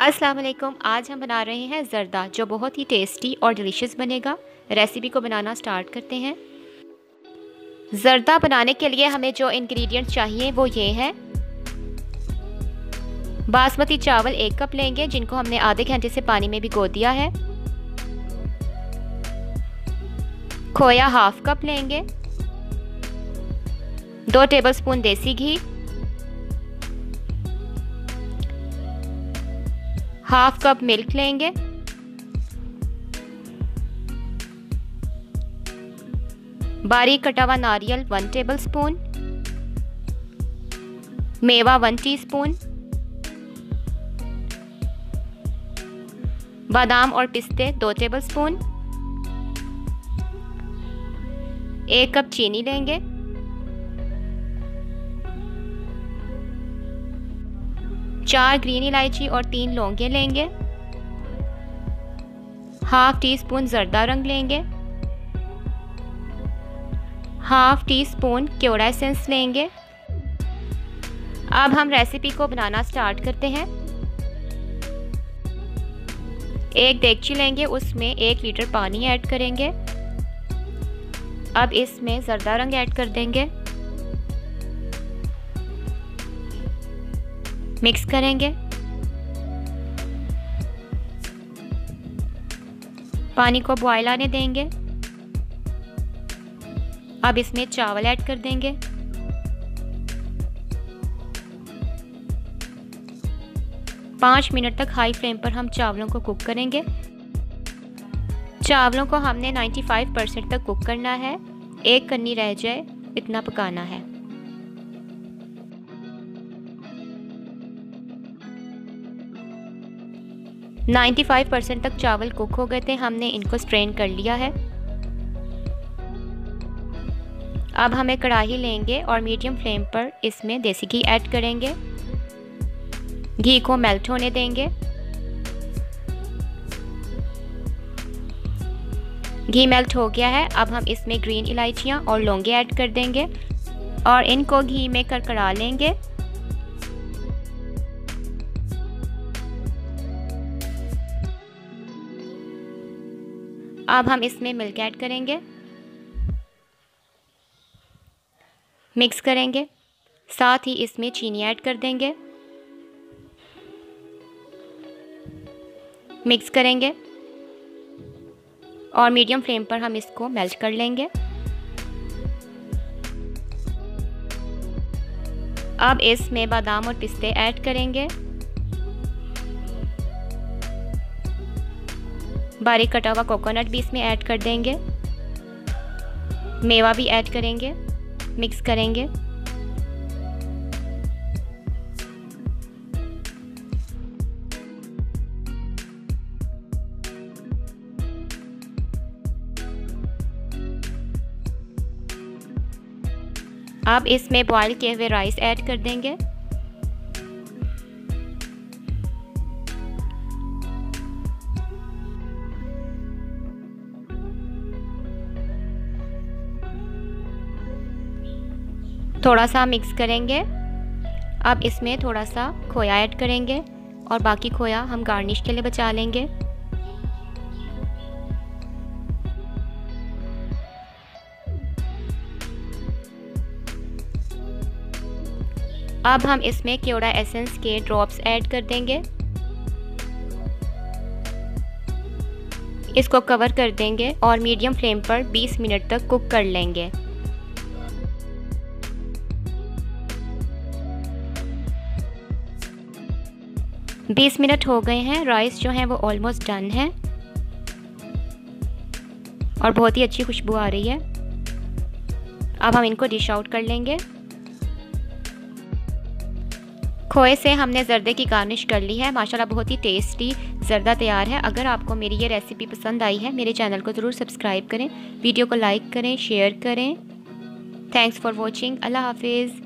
अस्सलाम वालेकुम। आज हम बना रहे हैं ज़र्दा, जो बहुत ही टेस्टी और डिलीशियस बनेगा। रेसिपी को बनाना स्टार्ट करते हैं। ज़र्दा बनाने के लिए हमें जो इंग्रेडिएंट्स चाहिए वो ये हैं। बासमती चावल 1 कप लेंगे, जिनको हमने आधे घंटे से पानी में भिगो दिया है। खोया 1/2 कप लेंगे। 2 टेबलस्पून देसी घी, 1/2 कप मिल्क लेंगे। बारीक कटा हुआ नारियल 1 टेबलस्पून, मेवा 1 टीस्पून, बादाम और पिस्ते 2 टेबलस्पून, 1 कप चीनी लेंगे। चार ग्रीन इलायची और 3 लौंगे लेंगे। 1/2 टीस्पून ज़र्दा रंग लेंगे। 1/2 टीस्पून केवड़ा एसेंस लेंगे। अब हम रेसिपी को बनाना स्टार्ट करते हैं। एक देगची लेंगे, उसमें 1 लीटर पानी ऐड करेंगे। अब इसमें ज़र्दा रंग ऐड कर देंगे, मिक्स करेंगे। पानी को बॉयल आने देंगे। अब इसमें चावल ऐड कर देंगे। पाँच मिनट तक हाई फ्लेम पर हम चावलों को कुक करेंगे। चावलों को हमने 95% तक कुक करना है। 1 कन्नी रह जाए इतना पकाना है। - 95% तक चावल कुक हो गए थे, हमने इनको स्ट्रेन कर लिया है। अब हम एक कढ़ाई लेंगे और मीडियम फ्लेम पर इसमें देसी घी ऐड करेंगे। घी को मेल्ट होने देंगे। घी मेल्ट हो गया है। अब हम इसमें ग्रीन इलायचियाँ और लौंगे ऐड कर देंगे और इनको घी में करकरा लेंगे। अब हम इसमें मिल्क ऐड करेंगे, मिक्स करेंगे। साथ ही इसमें चीनी ऐड कर देंगे, मिक्स करेंगे और मीडियम फ्लेम पर हम इसको मेल्ट कर लेंगे। अब इसमें बादाम और पिस्ते ऐड करेंगे। बारीक कटा हुआ कोकोनट भी इसमें ऐड कर देंगे। मेवा भी ऐड करेंगे, मिक्स करेंगे। अब इसमें बॉयल किए हुए राइस ऐड कर देंगे। थोड़ा सा मिक्स करेंगे। अब इसमें थोड़ा सा खोया ऐड करेंगे और बाकी खोया हम गार्निश के लिए बचा लेंगे। अब हम इसमें केवड़ा एसेंस के ड्रॉप्स ऐड कर देंगे। इसको कवर कर देंगे और मीडियम फ्लेम पर 20 मिनट तक कुक कर लेंगे। 20 मिनट हो गए हैं। राइस जो है वो ऑलमोस्ट डन है और बहुत ही अच्छी खुशबू आ रही है। अब हम इनको डिश आउट कर लेंगे। खोए से हमने ज़र्दे की गार्निश कर ली है। माशाल्लाह बहुत ही टेस्टी ज़र्दा तैयार है। अगर आपको मेरी ये रेसिपी पसंद आई है, मेरे चैनल को ज़रूर सब्सक्राइब करें, वीडियो को लाइक करें, शेयर करें। Thanks for watching. अल्लाह हाफिज़।